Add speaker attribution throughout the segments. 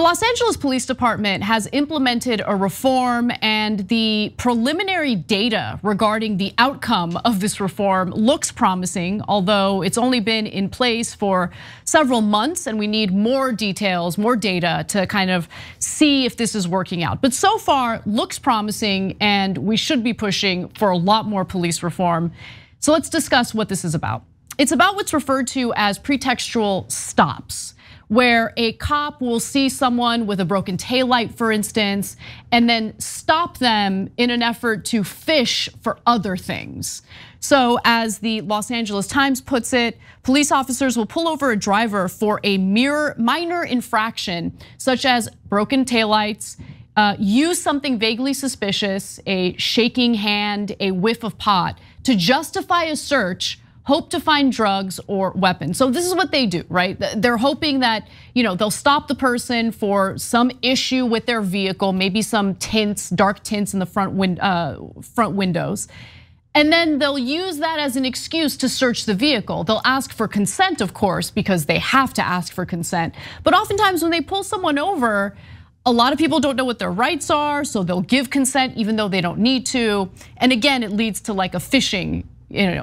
Speaker 1: The Los Angeles Police Department has implemented a reform, and the preliminary data regarding the outcome of this reform looks promising, although it's only been in place for several months and we need more details, more data to kind of see if this is working out. But so far, looks promising, and we should be pushing for a lot more police reform. So let's discuss what this is about. It's about what's referred to as pretextual stops, where a cop will see someone with a broken taillight, for instance, and then stop them in an effort to fish for other things. So as the Los Angeles Times puts it, police officers will pull over a driver for a minor infraction, such as broken taillights, use something vaguely suspicious, a shaking hand, a whiff of pot, to justify a search, hope to find drugs or weapons. So this is what they do, right? They're hoping that they'll stop the person for some issue with their vehicle, maybe some tints, dark tints in the front windows. And then they'll use that as an excuse to search the vehicle. They'll ask for consent, of course, because they have to ask for consent. But oftentimes when they pull someone over, a lot of people don't know what their rights are, so they'll give consent even though they don't need to. And again, it leads to like a fishing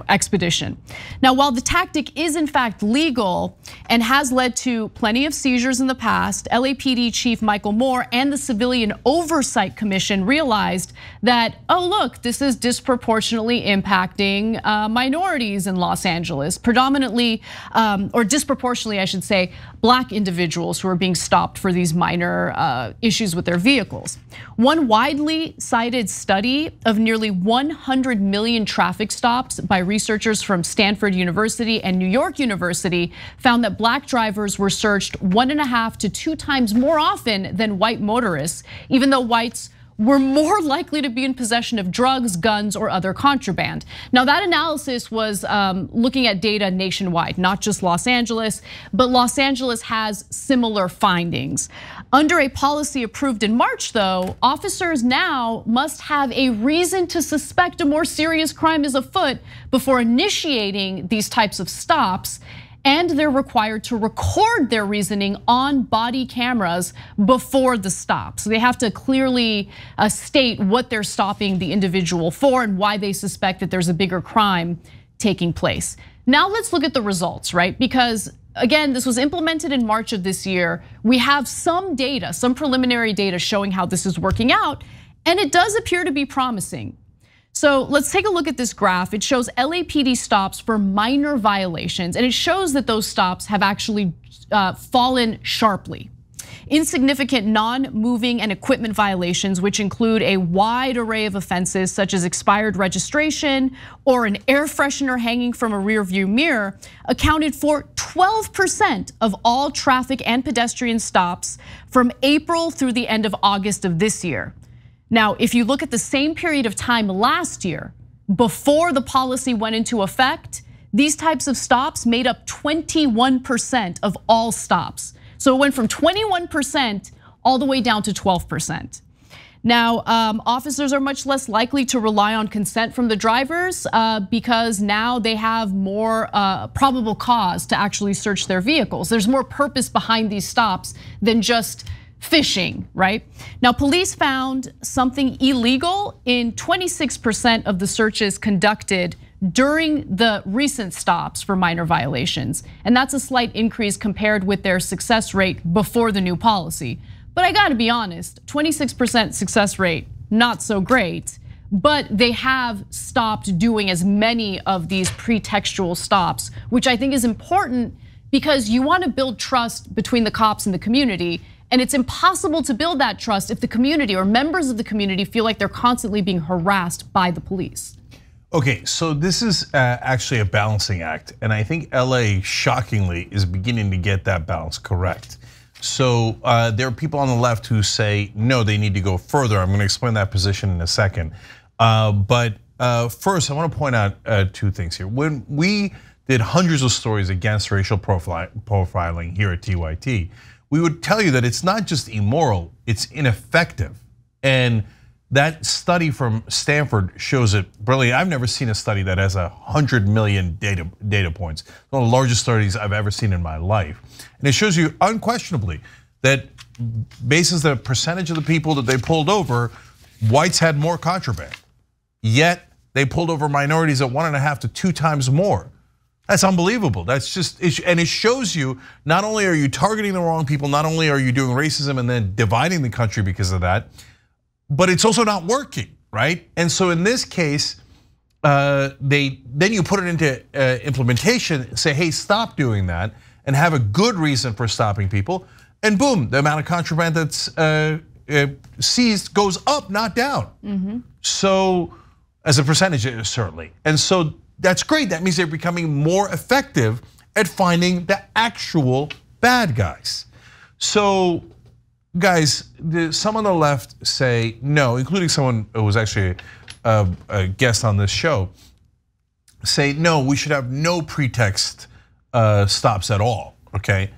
Speaker 1: expedition. Now, while the tactic is in fact legal and has led to plenty of seizures in the past, LAPD Chief Michel and the Civilian Oversight Commission realized that, oh look, this is disproportionately impacting minorities in Los Angeles, predominantly, or disproportionately, I should say, Black individuals who are being stopped for these minor issues with their vehicles. One widely cited study of nearly 100 million traffic stops by researchers from Stanford University and New York University found that Black drivers were searched 1.5 to 2 times more often than white motorists, even though whites were more likely to be in possession of drugs, guns, or other contraband. Now that analysis was looking at data nationwide, not just Los Angeles, but Los Angeles has similar findings. Under a policy approved in March though, officers now must have a reason to suspect a more serious crime is afoot before initiating these types of stops. And they're required to record their reasoning on body cameras before the stop. So they have to clearly state what they're stopping the individual for and why they suspect that there's a bigger crime taking place. Now let's look at the results, right? Because again, this was implemented in March of this year. We have some data, some preliminary data showing how this is working out, and it does appear to be promising. So let's take a look at this graph. It shows LAPD stops for minor violations, and it shows that those stops have actually fallen sharply. Insignificant non-moving and equipment violations, which include a wide array of offenses such as expired registration or an air freshener hanging from a rearview mirror, accounted for 12% of all traffic and pedestrian stops from April through the end of August of this year. Now, if you look at the same period of time last year, before the policy went into effect, these types of stops made up 21% of all stops. So it went from 21% all the way down to 12%. Now, officers are much less likely to rely on consent from the drivers because now they have more probable cause to actually search their vehicles. There's more purpose behind these stops than just fishing, right? Now, police found something illegal in 26% of the searches conducted during the recent stops for minor violations. And that's a slight increase compared with their success rate before the new policy. But I gotta be honest, 26% success rate, not so great, but they have stopped doing as many of these pretextual stops, which I think is important because you wanna build trust between the cops and the community. And it's impossible to build that trust if the community or members of the community feel like they're constantly being harassed by the police.
Speaker 2: Okay, so this is actually a balancing act, and I think LA, shockingly, is beginning to get that balance correct. So there are people on the left who say, no, they need to go further. I'm gonna explain that position in a second. But first, I wanna point out 2 things here. When we did hundreds of stories against racial profiling here at TYT, we would tell you that it's not just immoral, it's ineffective. And that study from Stanford shows it brilliantly. I've never seen a study that has 100 million data points. One of the largest studies I've ever seen in my life. And it shows you unquestionably that basis the percentage of the people that they pulled over, whites had more contraband. Yet they pulled over minorities at 1.5 to 2 times more. That's unbelievable. That's just, and it shows you not only are you targeting the wrong people, not only are you doing racism and then dividing the country because of that, but it's also not working, right? And so in this case, then you put it into implementation, say, hey, stop doing that, and have a good reason for stopping people, and boom, the amount of contraband that's seized goes up, not down. So, as a percentage, certainly. And so that's great. That means they're becoming more effective at finding the actual bad guys. So, guys, some on the left say no, including someone who was actually a guest on this show, say no, we should have no pretext stops at all, okay?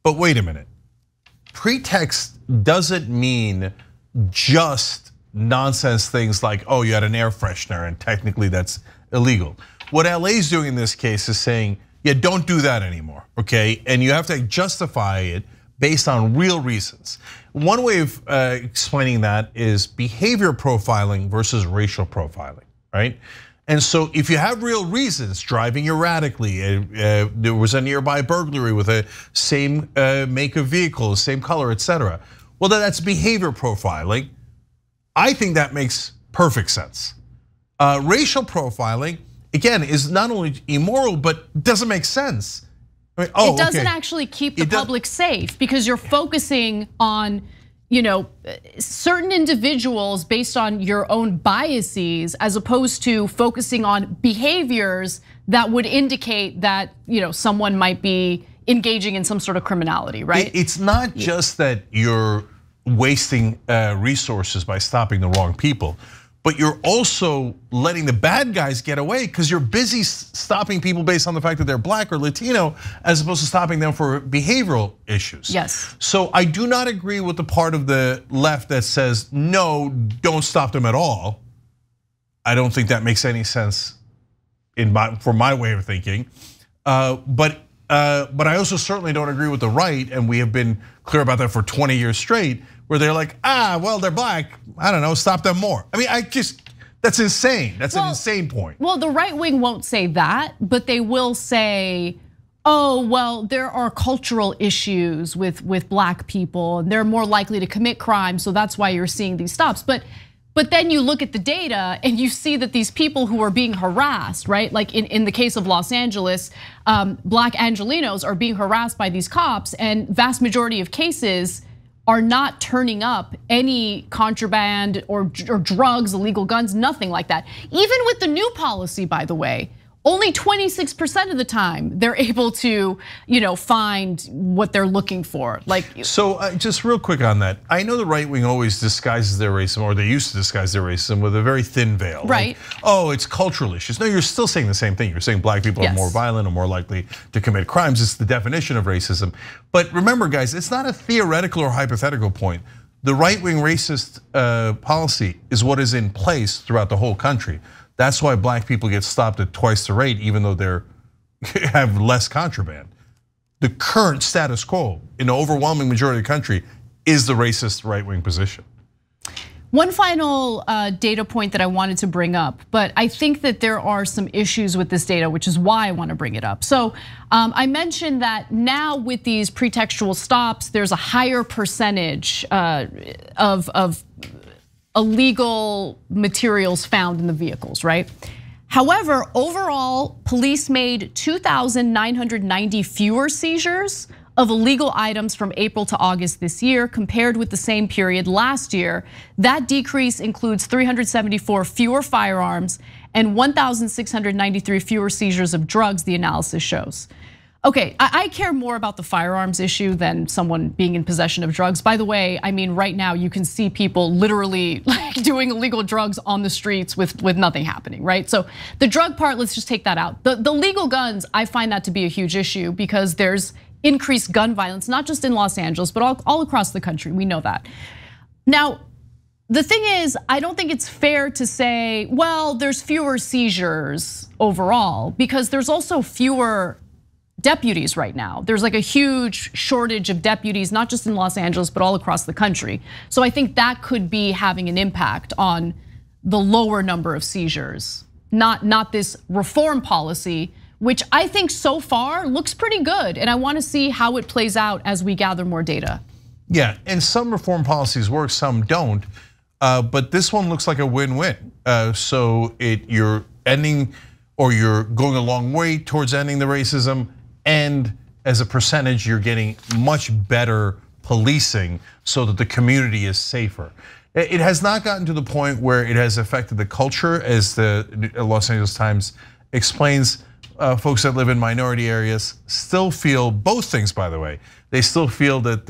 Speaker 2: But wait a minute. Pretext doesn't mean just nonsense things like, oh, you had an air freshener and technically that's illegal. What LA's doing in this case is saying, yeah, don't do that anymore, okay? And you have to justify it based on real reasons. One way of explaining that is behavior profiling versus racial profiling, right? And so if you have real reasons, driving erratically, there was a nearby burglary with a same make of vehicle, same color, etc. Well, then that's behavior profiling. I think that makes perfect sense. Racial profiling, again, is not only immoral, but doesn't make sense. I mean,
Speaker 1: it doesn't actually keep the public safe because you're focusing on, certain individuals based on your own biases, as opposed to focusing on behaviors that would indicate that someone might be engaging in some sort of criminality, right?
Speaker 2: It's not just that you're wasting resources by stopping the wrong people, but you're also letting the bad guys get away because you're busy stopping people based on the fact that they're black or Latino, as opposed to stopping them for behavioral issues.
Speaker 1: Yes. So
Speaker 2: I do not agree with the part of the left that says, no, don't stop them at all. I don't think that makes any sense for my way of thinking. But I also certainly don't agree with the right, and we have been clear about that for 20 years straight, where they're like, well, they're black, I don't know, stop them more. I mean, that's insane. That's an insane point.
Speaker 1: Well, the right wing won't say that, but they will say, oh, well, there are cultural issues with black people, and they're more likely to commit crime, so that's why you're seeing these stops. But then you look at the data and you see that these people who are being harassed, right? Like in the case of Los Angeles, black Angelenos are being harassed by these cops, and vast majority of cases are not turning up any contraband or drugs, illegal guns, nothing like that. Even with the new policy, by the way, only 26% of the time they're able to, find what they're looking for.
Speaker 2: So just real quick on that, I know the right wing always disguises their racism, or they used to disguise their racism with a very thin veil.
Speaker 1: Right.
Speaker 2: Like, oh, it's cultural issues. No, you're still saying the same thing. You're saying black people are more violent and more likely to commit crimes. It's the definition of racism. But remember, guys, it's not a theoretical or hypothetical point. The right wing racist policy is what is in place throughout the whole country. That's why black people get stopped at twice the rate, even though they have less contraband. The current status quo in the overwhelming majority of the country is the racist right-wing position.
Speaker 1: One final data point that I wanted to bring up, but I think that there are some issues with this data, which is why I want to bring it up. So I mentioned that now with these pretextual stops, there's a higher percentage of illegal materials found in the vehicles, right? However, overall, police made 2,990 fewer seizures of illegal items from April to August this year compared with the same period last year. That decrease includes 374 fewer firearms and 1,693 fewer seizures of drugs, the analysis shows. Okay, I care more about the firearms issue than someone being in possession of drugs. By the way, I mean, right now you can see people literally doing illegal drugs on the streets with nothing happening, right? So the drug part, let's just take that out. The legal guns, I find that to be a huge issue because there's increased gun violence, not just in Los Angeles, but all across the country, we know that. Now, the thing is, I don't think it's fair to say, well, there's fewer seizures overall, because there's also fewer deputies right now. There's like a huge shortage of deputies, not just in Los Angeles, but all across the country. So I think that could be having an impact on the lower number of seizures, not this reform policy, which I think so far looks pretty good. And I want to see how it plays out as we gather more data.
Speaker 2: Yeah, and some reform policies work, some don't. But this one looks like a win-win. So you're ending, or you're going a long way towards ending the racism, and as a percentage, you're getting much better policing so that the community is safer. It has not gotten to the point where it has affected the culture, as the Los Angeles Times explains. Folks that live in minority areas still feel both things, by the way. They still feel that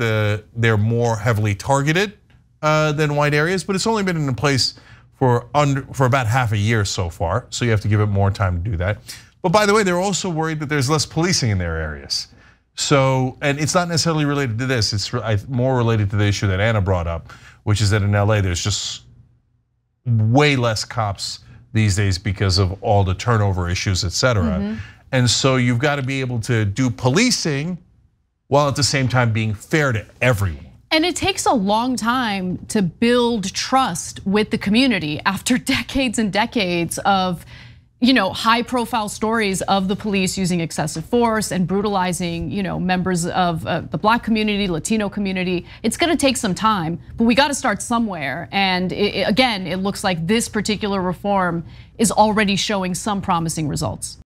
Speaker 2: they're more heavily targeted than white areas, but it's only been in place for about half a year so far, so you have to give it more time to do that. But by the way, they're also worried that there's less policing in their areas. So, and it's not necessarily related to this, it's more related to the issue that Anna brought up, which is that in LA, there's just way less cops these days because of all the turnover issues, et cetera. And so you've got to be able to do policing while at the same time being fair to everyone.
Speaker 1: And it takes a long time to build trust with the community after decades and decades of high-profile stories of the police using excessive force and brutalizing members of the Black community, Latino community. It's going to take some time, but we got to start somewhere. And again, it looks like this particular reform is already showing some promising results.